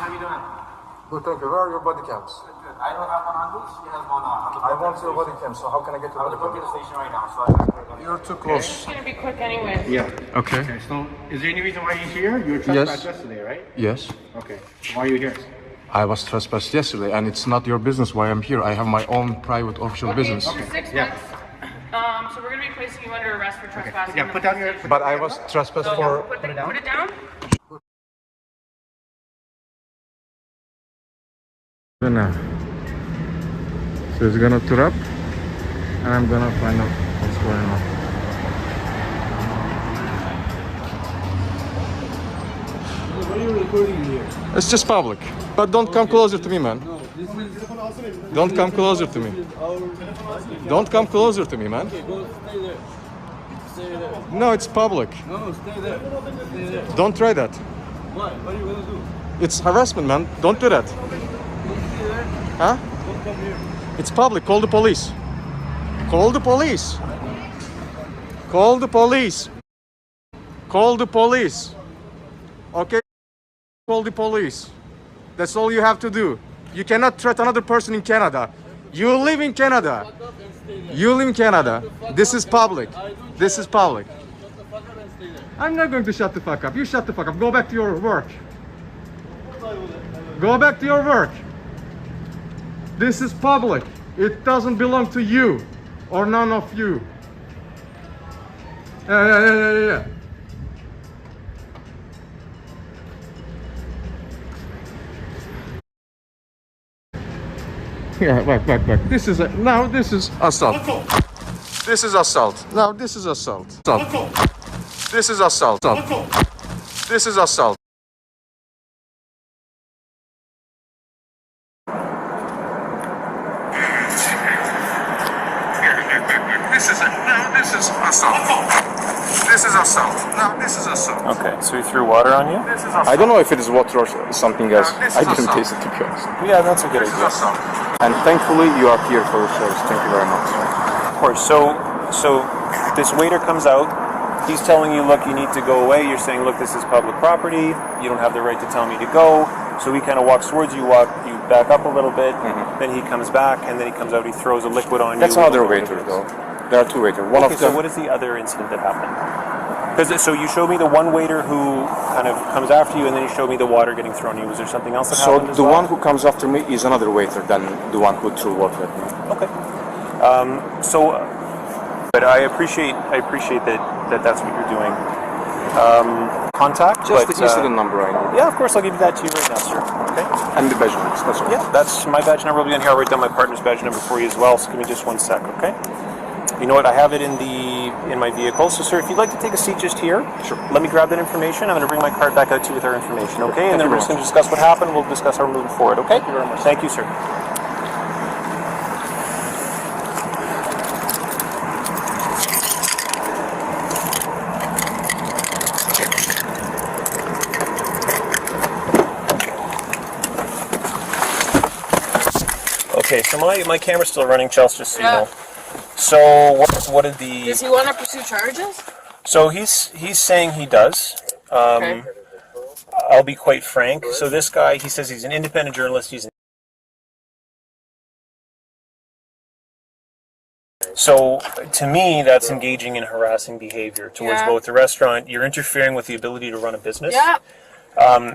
How you doing? Good, thank you. Where are your body cams? Good. I don't have one on me. She has one on. I want your body cam, so how can I get your I'm body going to cam? the station right now, so I have to You're too close. It's going to be quick anyway. Yeah. Okay. Okay, so is there any reason why you're here? You were trespassed yesterday, right? Yes. Okay. Why are you here? I was trespassed yesterday, and it's not your business why I'm here. I have my own private official business. For 6 Yeah. months. So we're going to be placing you under arrest for trespassing. Yeah, put down your... But I was trespassed for... Put it down. So it's gonna tour up, and I'm gonna find out what's going on. What are you recording here? It's just public, but don't come closer to me, man. No, this is... Don't come closer to me. Don't come closer to me, man. Okay, go stay there. Stay there. No, it's public. No, stay there. Stay there. Don't try that. What? What are you gonna do? It's harassment, man. Don't do that. Don't stay there. Huh? Don't come here. It's public. Call the police. Call the police. Call the police. Call the police. Okay? Call the police. That's all you have to do. You cannot threaten another person in Canada. You live in Canada. Fuck up and stay there. You live in Canada. This is public. This is public. Shut the fuck up and stay there. I'm not going to shut the fuck up. You shut the fuck up. Go back to your work. Go back to your work. This is public. It doesn't belong to you or none of you. Yeah. Yeah, back. This is assault. This is assault. This is assault. This is assault. This is assault. This is assault. This is assault. This is assault. Okay, so he threw water on you? This is assault. I don't know if it is water or something else. This is I didn't assault. taste it, to be honest. Yeah, that's a good This is idea. assault. And thankfully, you are here for the service. Thank you very much. Of course. So this waiter comes out. He's telling you, look, you need to go away. You're saying, look, this is public property. You don't have the right to tell me to go. So he kind of walks towards you. You back up a little bit. Then he comes back, and then he comes out. He throws a liquid on That's you. another waiter, though. There are two waiters. One Okay, of them. so what is the other incident that happened? So you showed me the one waiter who kind of comes after you, and then you showed me the water getting thrown at you. Was there something else that So happened as the well? one who comes after me is another waiter than the one who threw water at me. Okay. But I appreciate that that's what you're doing. Contact. Just but, the incident number I need. Yeah, of course, I'll give you that to you right now, sir. Okay. And the badge numbers. That's all. Yeah, that's my badge number. Will be on here. I'll write down my partner's badge number for you as well. So give me just 1 sec, okay? You know what? I have it in my vehicle. So, sir, if you'd like to take a seat just here, Sure. let me grab that information. I'm going to bring my card back out to you with our information, okay? And then we're just going to discuss what happened. We'll discuss how we're moving forward, okay? Thank you very much. Thank you, sir. Okay, so my camera's still running, Chelsea, just so you know. So what did the... Does he want to pursue charges? So he's saying he does. Okay. I'll be quite frank. So this guy, he says he's an independent journalist. So to me, that's engaging in harassing behavior towards both the restaurant. You're interfering with the ability to run a business. Yeah.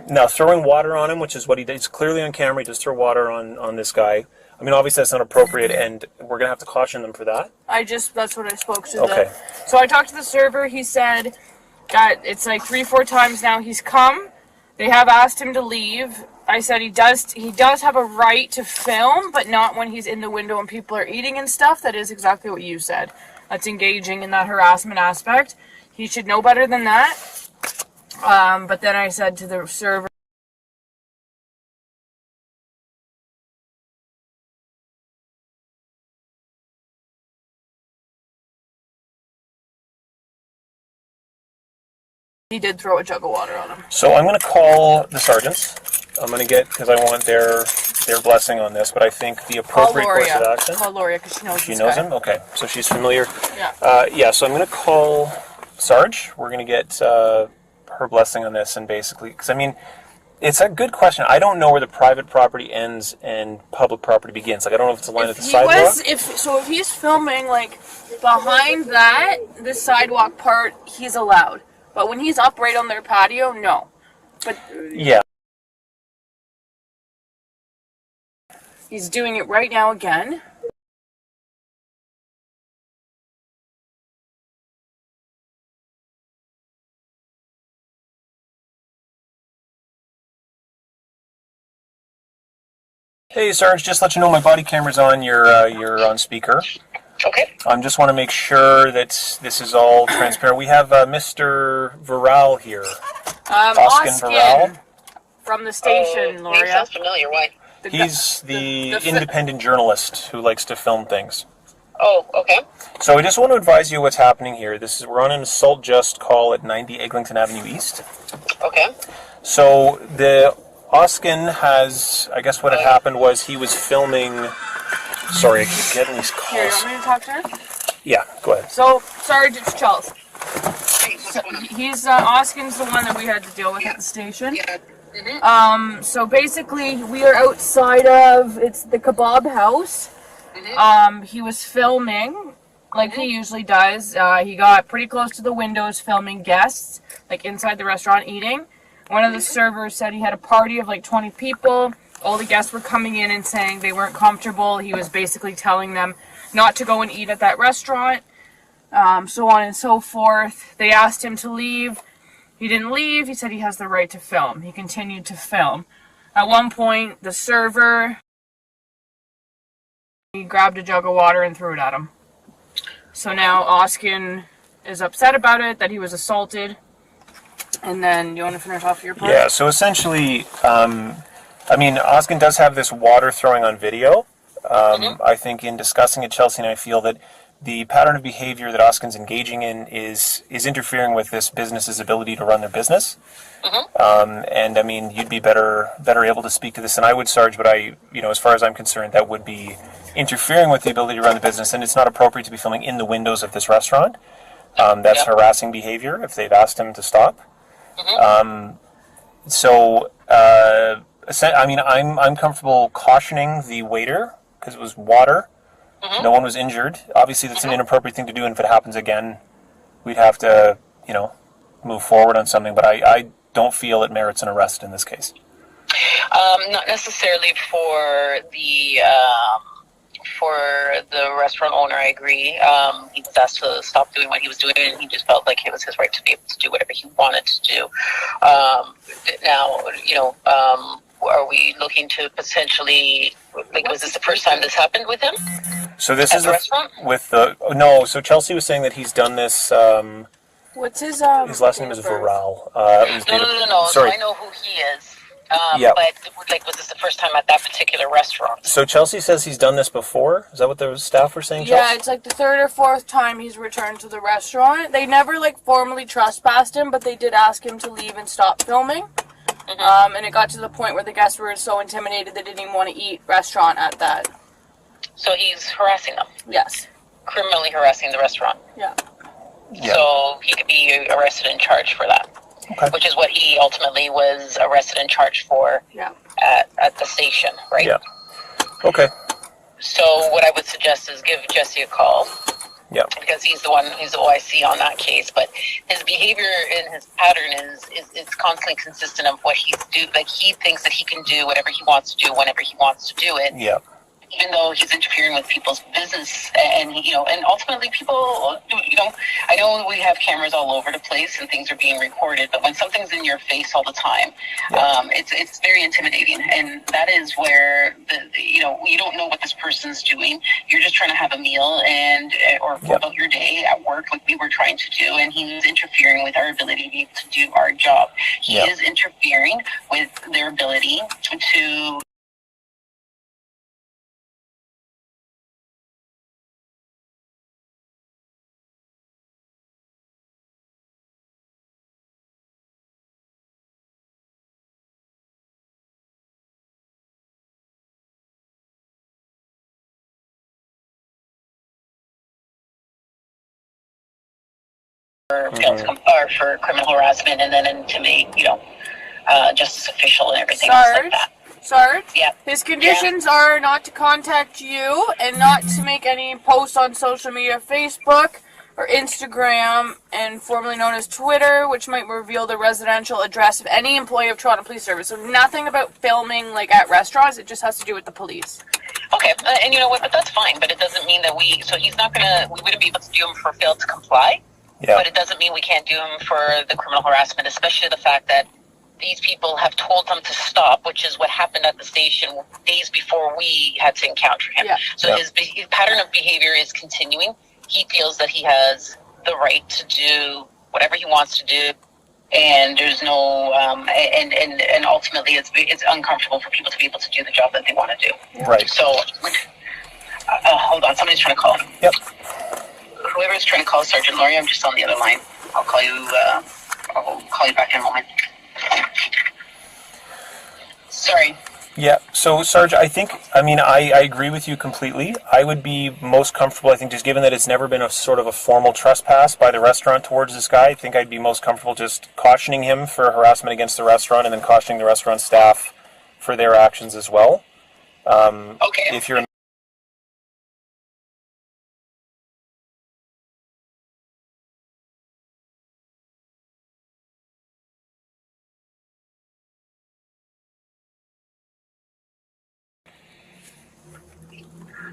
Now, throwing water on him, which is what he did, it's clearly on camera, he does throw water on this guy. I mean, obviously that's not appropriate, and we're going to have to caution them for that. That's what I spoke to. Okay. So I talked to the server. He said that it's like 3-4 times now he's come. They have asked him to leave. I said he does have a right to film, but not when he's in the window and people are eating and stuff. That is exactly what you said. That's engaging in that harassment aspect. He should know better than that. But then I said to the server, he did throw a jug of water on him. So I'm going to call the sergeants. I'm going to get, because I want their blessing on this, but I think the appropriate course of action... Call Loria, because she knows She knows guy. him? Okay, so she's familiar. Yeah. So I'm going to call Sarge. We're going to get her blessing on this, and basically, because I mean, It's a good question. I don't know where the private property ends and public property begins. Like, I don't know if it's a line at the sidewalk. If he's filming like behind that, the sidewalk part, he's allowed. But when he's up right on their patio, no. But Yeah. he's doing it right now again. Hey, Sarge, just let you know my body camera's on. You're on speaker. Okay. I just want to make sure that this is all transparent. We have Mr. Viral here. Oskin Viral. From the station, Name Loria. sounds familiar. Why? He's the independent journalist who likes to film things. Oh, okay. So I just want to advise you what's happening here. We're on an assault just call at 90 Eglinton Avenue East. Okay. So the Oskin has, I guess what had happened was he was filming. Sorry, I keep getting these Here, you calls. want me to talk to her? Yeah, go ahead. So, Sarge, it's Charles. Hey, what's going on? He's, Oskin's the one that we had to deal with at the station. Yeah. Mm-hmm. So basically, we are outside of, it's the kebab house. He was filming, like he usually does. He got pretty close to the windows filming guests, like inside the restaurant eating. One of the servers said he had a party of like 20 people. All the guests were coming in and saying they weren't comfortable. He was basically telling them not to go and eat at that restaurant, so on and so forth. They asked him to leave. He didn't leave. He said he has the right to film. He continued to film. At one point, the server, he grabbed a jug of water and threw it at him. So now Oskin is upset about it, that he was assaulted. And then, you want to finish off your part? Yeah, so essentially, I mean, Oskin does have this water throwing on video. I think in discussing it, Chelsea and I feel that the pattern of behavior that Oskin's engaging in is interfering with this business's ability to run their business. And I mean, you'd be better able to speak to this than I would, Sarge, but as far as I'm concerned, that would be interfering with the ability to run the business, and it's not appropriate to be filming in the windows of this restaurant. That's harassing behavior if they've asked him to stop. I mean, I'm comfortable cautioning the waiter because it was water. No one was injured. Obviously, that's an inappropriate thing to do, and if it happens again, we'd have to, move forward on something. But I don't feel it merits an arrest in this case. Not necessarily for the restaurant owner. I agree. He was asked to stop doing what he was doing, and he just felt like it was his right to be able to do whatever he wanted to do. Now, are we looking to potentially, like, was this the first time this happened with him? So this At is the restaurant? no. So Chelsea was saying that he's done this. What's his His last name is date of birth? Viral. No. Sorry. So I know who he is. Yeah. But like, was this the first time at that particular restaurant? So Chelsea says he's done this before. Is that what the staff were saying, Chelsea? Yeah, it's like the third or fourth time he's returned to the restaurant. They never formally trespassed him, but they did ask him to leave and stop filming. And it got to the point where the guests were so intimidated they didn't even want to eat restaurant at that. So he's harassing them, Yes. criminally harassing the restaurant. Yeah. So he could be arrested and charged for that, which is what he ultimately was arrested and charged for Yeah. at the station, right? Yeah. Okay. So what I would suggest is give Jesse a call. Yeah. Because he's the OIC on that case, but his behavior and his pattern is constantly consistent of what he's do. Like, he thinks that he can do whatever he wants to do whenever he wants to do it. Yeah. Even though he's interfering with people's business, and and ultimately people, I know we have cameras all over the place and things are being recorded, but when something's in your face all the time, it's very intimidating, and that is where you don't know what this person's doing. You're just trying to have a meal or go about your day at work, like we were trying to do, and he's interfering with our ability to do our job. He is interfering with their ability to. For criminal harassment, and then intimidate, justice official and everything else like that. Sarge, Yeah. his conditions are not to contact you and not to make any posts on social media, Facebook or Instagram, and formerly known as Twitter, which might reveal the residential address of any employee of Toronto Police Service. So nothing about filming like at restaurants. It just has to do with the police. Okay, and you know what? But that's fine. But it doesn't mean that so he's not gonna. We wouldn't be able to do him for fail to comply. Yeah. But it doesn't mean we can't do him for the criminal harassment, especially the fact that these people have told them to stop, which is what happened at the station days before we had to encounter him. Yeah. So his pattern of behavior is continuing. He feels that he has the right to do whatever he wants to do, and there's no and ultimately it's uncomfortable for people to be able to do the job that they want to do. Right. So hold on, somebody's trying to call. Yep. Whoever's trying to call Sergeant Laurie, I'm just on the other line. I'll call you. I'll call you back in a moment. Sorry. Yeah, so Sarge, I agree with you completely. I would be most comfortable, I think, just given that it's never been a sort of a formal trespass by the restaurant towards this guy, I think I'd be most comfortable just cautioning him for harassment against the restaurant and then cautioning the restaurant staff for their actions as well. Okay. If you're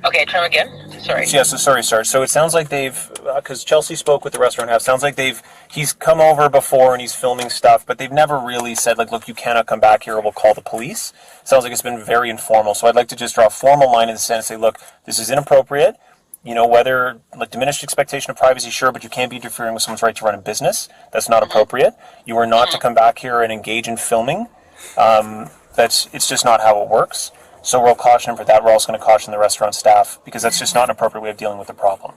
Okay, try again. Sorry. Yeah, so sorry, Sarge. So it sounds like because Chelsea spoke with the restaurant half, sounds like he's come over before and he's filming stuff, but they've never really said, like, look, you cannot come back here or we'll call the police. Sounds like it's been very informal. So I'd like to just draw a formal line in the sand and say, look, this is inappropriate. You know, whether, like, diminished expectation of privacy, sure, but you can't be interfering with someone's right to run a business. That's not appropriate. You are not to come back here and engage in filming. It's just not how it works. So we'll caution him for that. We're also going to caution the restaurant staff because that's just not an appropriate way of dealing with the problem.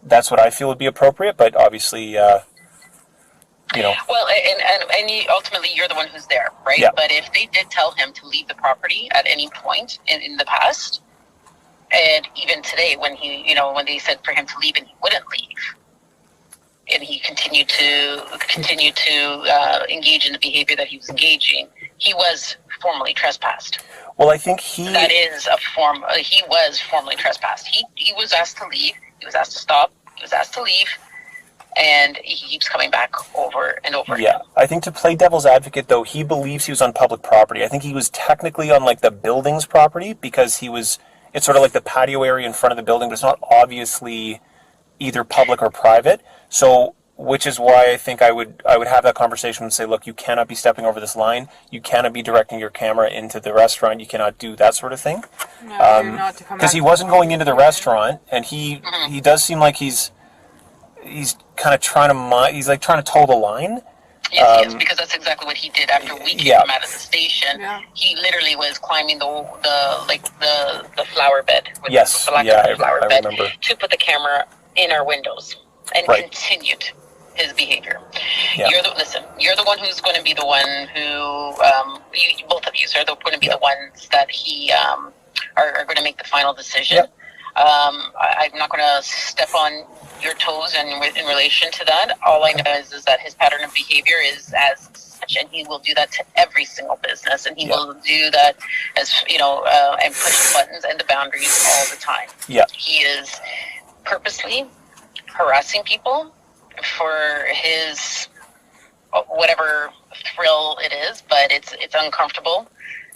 That's what I feel would be appropriate, but obviously, you know. Well, and ultimately you're the one who's there, right? Yeah. But if they did tell him to leave the property at any point in the past, and even today when when they said for him to leave and he wouldn't leave, and he continued to engage in the behavior that he was engaging, he was formally trespassed. Well, I think that is a form. He was formally trespassed. He was asked to leave. He was asked to stop. He was asked to leave, and he keeps coming back over and over again. Yeah, I think to play devil's advocate, though, he believes he was on public property. I think he was technically on, like, the building's property because it's sort of like the patio area in front of the building, but it's not obviously either public or private. So, which is why I think I would have that conversation and say, look, you cannot be stepping over this line. You cannot be directing your camera into the restaurant. You cannot do that sort of thing. No, you're not to come because back. he wasn't going into the restaurant, and he does seem like he's kind of trying to toe the line. Yes, because that's exactly what he did after we kicked him out of the station. Yeah. He literally was climbing the flower bed. Yes, I remember. To put the camera in our windows and continued his behavior. Yeah. You're the one who's going to be the one who both of you are going to be the ones that he are going to make the final decision. Yep. I'm not going to step on your toes in relation to that. All I know is that his pattern of behavior is as such, and he will do that to every single business, and he will do that as and push the buttons and the boundaries all the time. Yeah. He is purposely harassing people for his whatever thrill it is, but it's uncomfortable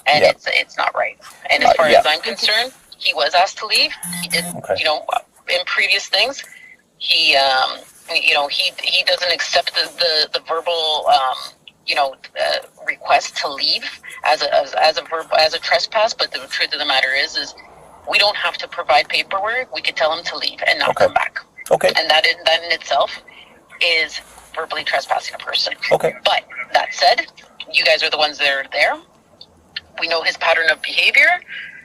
and it's not right. And as far as I'm concerned, he was asked to leave. He did, in previous things, he doesn't accept the verbal request to leave as a trespass. But the truth of the matter is we don't have to provide paperwork. We could tell him to leave and not come back. Okay. And that in itself is verbally trespassing a person. Okay. But that said, you guys are the ones that are there. We know his pattern of behavior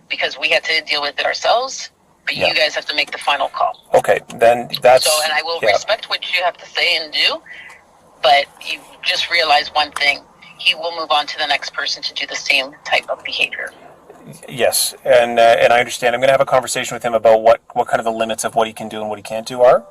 because we had to deal with it ourselves. But you guys have to make the final call. Okay, then that's... So, and I will respect what you have to say and do, but you just realize one thing. He will move on to the next person to do the same type of behavior. Yes, and I understand. I'm going to have a conversation with him about what kind of the limits of what he can do and what he can't do are.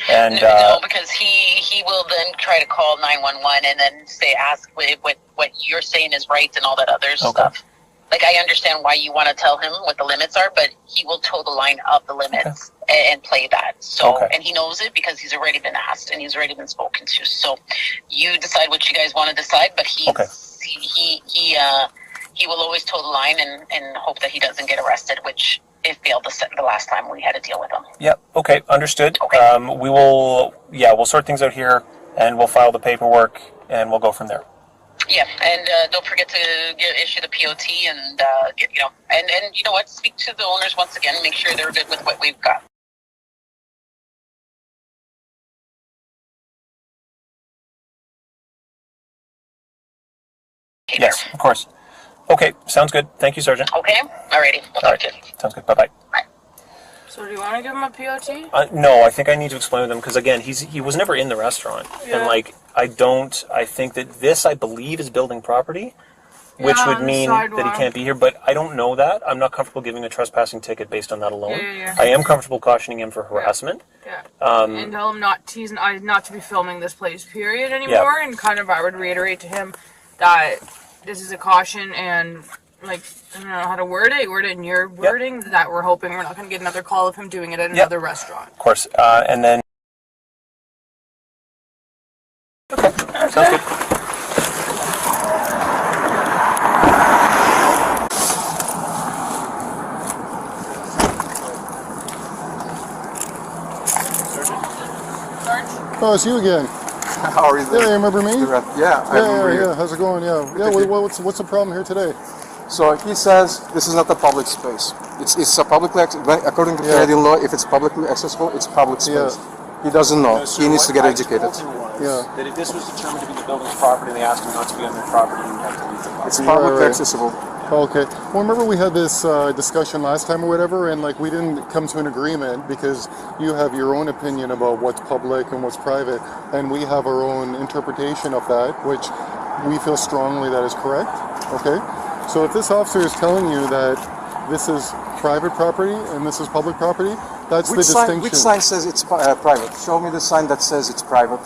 And no, because he will then try to call 911 and then ask what you're saying is right and all that other stuff. Like, I understand why you want to tell him what the limits are, but he will toe the line of the limits and play that. So, and he knows it because he's already been asked and he's already been spoken to. So, you decide what you guys want to decide, but he will always toe the line and hope that he doesn't get arrested, which it failed the last time we had to deal with him. Yep. Okay. Understood. Okay. We'll sort things out here, and we'll file the paperwork, and we'll go from there. Yeah, and don't forget to issue the POT and and you know what? Speak to the owners once again. Make sure they're good with what we've got. Yes, of course. Okay, sounds good. Thank you, Sergeant. Okay, alrighty. We'll talk to you. Sounds good. Bye-bye. Bye. So do you want to give him a POT? No, I think I need to explain with him because again, he was never in the restaurant, and I think that this, I believe, is building property, which would mean that he can't be here. But I don't know that. I'm not comfortable giving a trespassing ticket based on that alone. I am comfortable cautioning him for harassment. And tell him not to be filming this place, period, anymore. And kind of, I would reiterate to him that this is a caution and. Like, I don't know how to word it in your wording, that we're hoping we're not going to get another call of him doing it at another restaurant. Of course. And then... Okay, sounds good. Oh, it's you again. How are you doing? Yeah, you remember me? Yeah, I remember you. Yeah. How's it going? Yeah. What's the problem here today? So he says this is not a public space. It's a publicly according to Canadian law. If it's publicly accessible, it's public space. He doesn't know. He needs to get educated. That if this was determined to be the building's property, and they asked him not to be on their property, he would have to leave the property. It's publicly accessible. Okay. Well, remember we had this discussion last time or whatever, and like we didn't come to an agreement because you have your own opinion about what's public and what's private, and we have our own interpretation of that, which we feel strongly that is correct. Okay. So if this officer is telling you that this is private property and this is public property, that's the distinction. Which sign says it's private? Show me the sign that says it's private.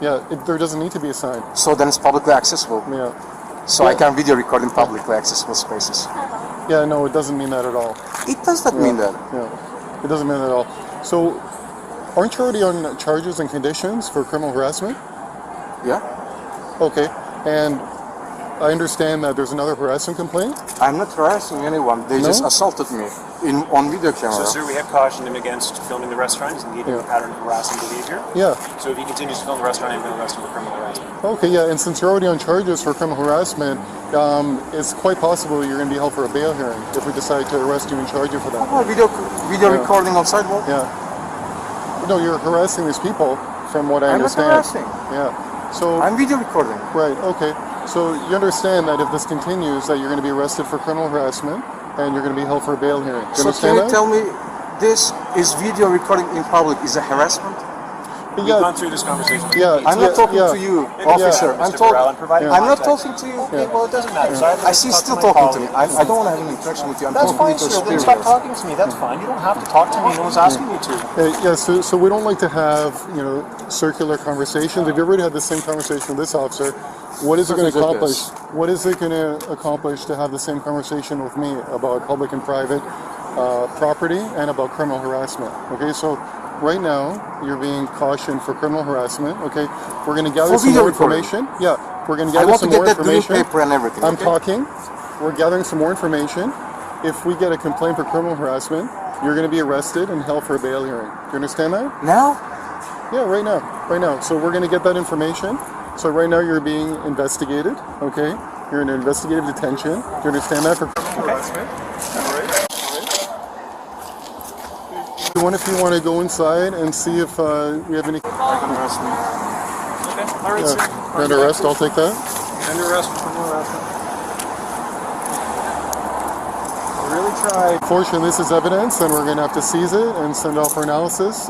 Yeah, there doesn't need to be a sign. So then it's publicly accessible. Yeah. So I can video record in publicly accessible spaces. Yeah, no, it doesn't mean that at all. It does not mean that. Yeah, it doesn't mean that at all. So, aren't you already on charges and conditions for criminal harassment? Yeah. Okay, and I understand that there's another harassment complaint? I'm not harassing anyone. They just assaulted me on video camera. So, sir, we have cautioned him against filming the restaurant. He's engaging in a pattern of harassing behavior. Yeah. So if he continues to film the restaurant, I'm going to arrest him for criminal harassment. Okay, yeah, and since you're already on charges for criminal harassment, it's quite possible you're going to be held for a bail hearing if we decide to arrest you and charge you for that. Oh, video recording on sidewalk? Yeah. No, you're harassing these people, from what I understand. I'm not harassing. Yeah. So I'm video recording. Right, okay. So you understand that if this continues, that you're going to be arrested for criminal harassment and you're going to be held for a bail hearing. Do you understand can you tell me this is video recording in public is a harassment? We've gone through this conversation. Yeah, I'm not talking to you, officer. I'm not talking to you. Okay, well, it doesn't matter. So I see still talking to me. I don't want to have any interaction with you. I'm That's talking fine, to sir. Then you. stop talking to me. That's fine. You don't have to talk to me. No one's asking you to. Yeah, so we don't like to have, circular conversations. If you already had the same conversation with this officer, what is it going to accomplish? What is it going to accomplish to have the same conversation with me about public and private property and about criminal harassment? Okay, so right now you're being cautioned for criminal harassment. Okay, we're going to gather some more information. Yeah, we're going to gather some more information. I want to get that green paper and everything. I'm talking. We're gathering some more information. If we get a complaint for criminal harassment, you're going to be arrested and held for a bail hearing. Do you understand that? Now? Yeah, right now. Right now. So we're going to get that information. So right now you're being investigated, okay? You're in investigative detention. Do you understand that? For criminal harassment. All right. If you want to go inside and see if we have any... Okay. All right, sir. Under arrest, I'll take that. Under arrest for criminal harassment. Really tried. Fortunately, this is evidence, and we're going to have to seize it and send off for analysis.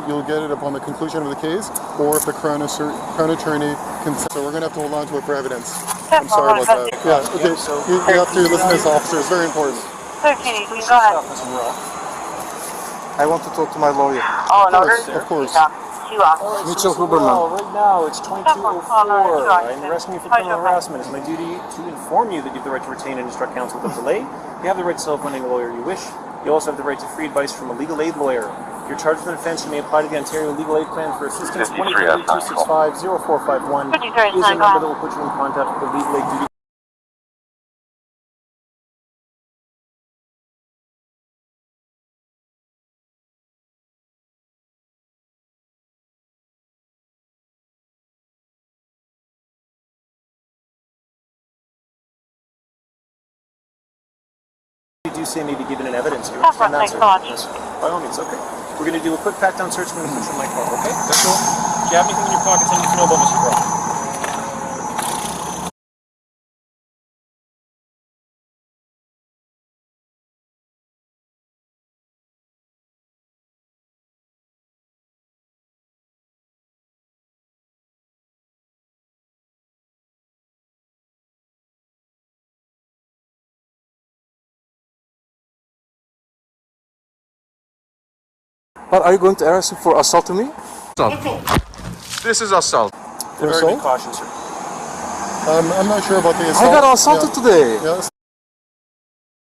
You'll get it upon the conclusion of the case, or if the Crown Attorney consents. So we're going to have to hold on to it for evidence. I'm sorry about that. Yeah, okay. You have to listen to this officer. It's very important. Okay, please go ahead. I want to talk to my lawyer. Oh, in order? Of course. Mitchell Huberman. Right now, it's 22:04. I'm arresting you for criminal harassment. It's my duty to inform you that you have the right to retain and instruct counsel without delay. You have the right to self-appoint a lawyer you wish. You also have the right to free advice from a legal aid lawyer. If you're charged with an offence, you may apply to the Ontario Legal Aid Plan for assistance. 2030-265-0451 is the number that will put you in contact with the legal aid duty. You do say maybe given an evidence. You understand that, sir? Yes. By all means, okay. We're going to do a quick pat-down search. I'm going to put you in my car, okay? That's all. Do you have anything in your pockets I need to know about, Mr. Brown? But are you going to arrest him for assault to me? This is assault. Very assault? good caution, sir. I'm not sure about the assault. I got assaulted today. Yeah.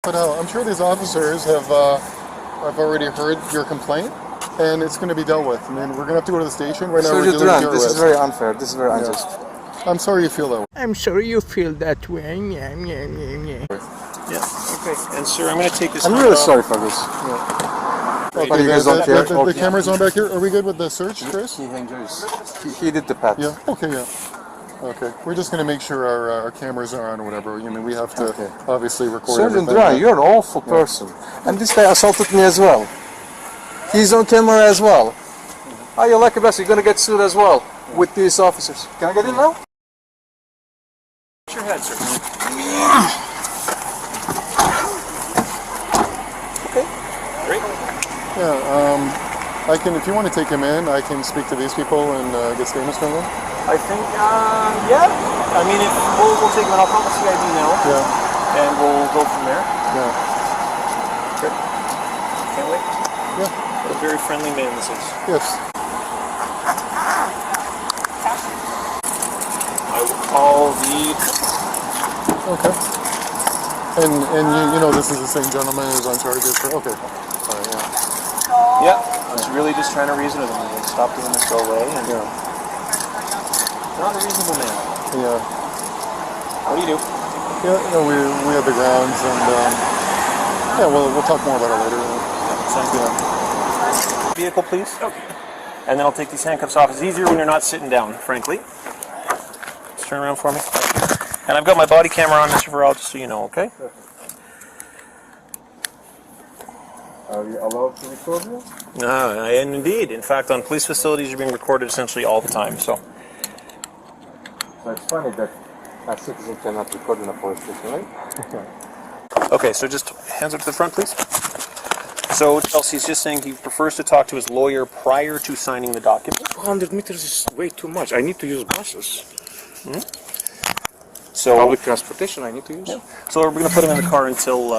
But I'm sure these officers have already heard your complaint, and it's going to be dealt with. I mean, we're going to have to go to the station right now. We're Sergeant dealing with Duran, your this is arrest. very unfair. This is very unjust. I'm sorry you feel that way. I'm sorry you feel that way. Yeah. Yeah, okay. And sir, I'm going to take this I'm hand really off. sorry for this. Okay, you guys don't care? the Okay. camera's on back here. Are we good with the search, Chris? He enjoys. He did the pat. Yeah. Okay. Yeah. Okay. We're just going to make sure our cameras are on or whatever. You know, we have to Okay. obviously record Sergeant everything. Duran, you're an awful person. And this guy assaulted me as well. He's on camera as well. Oh, you're lucky bastard. You're going to get sued as well with these officers. Can I get in now? Put your head, sir. Okay. Great. Yeah. I can. If you want to take him in, I can speak to these people and get statements from them. I think, yeah. I mean, if we'll take him in. I'll call the CID now. Yeah. And we'll go from there. Yeah. Good. Can't wait. Yeah. What a very friendly man this is. Yes. I will call the... Okay. And you know this is the same gentleman who's on charges for. Okay. All right. Yeah. Yeah. I was really just trying to reason with him. Like, stop doing this, go away. And Yeah. not a reasonable man. Yeah. What do you do? Yeah. You know, we have the grounds, and yeah, we'll talk more about it later. Sounds good. Yeah. Vehicle, please. Okay. And then I'll take these handcuffs off. It's easier when you're not sitting down, frankly. Just turn around for me. And I've got my body camera on, Mr. Varel, just so you know, okay? Are you allowed to record you? And indeed. In fact, on police facilities, you're being recorded essentially all the time, so. So it's funny that a citizen cannot record in a police station, right? Okay, so just hands up to the front, please. So Chelsea's just saying he prefers to talk to his lawyer prior to signing the document. 200 meters is way too much. I need to use buses. So, Public transportation I need to use. so we're going to put him in the car until...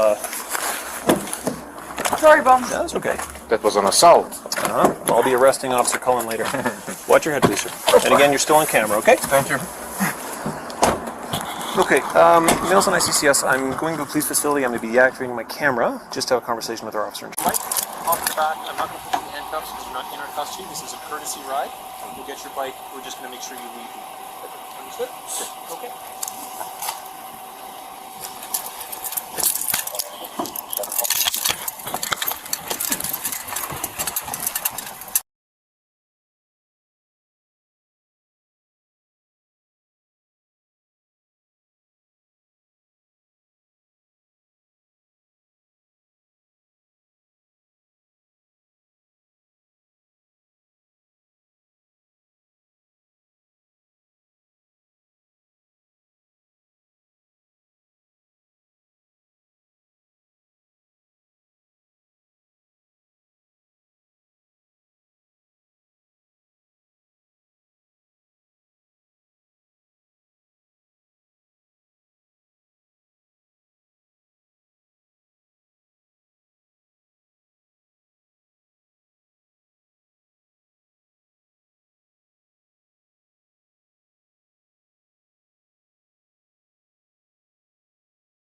Sorry, Bum. Yeah, that's okay. That was an assault. I'll be arresting Officer Cullen later. Watch your head, please, sir. And again, you're still on camera, okay? Thank you. Okay, males on ICCS, I'm going to a police facility. I'm going to be deactivating my camera just to have a conversation with our officer. Mike, off the back. I'm not going to put you in handcuffs because you're not in our custody. This is a courtesy ride. You'll get your bike. We're just going to make sure you leave. Understood? Okay.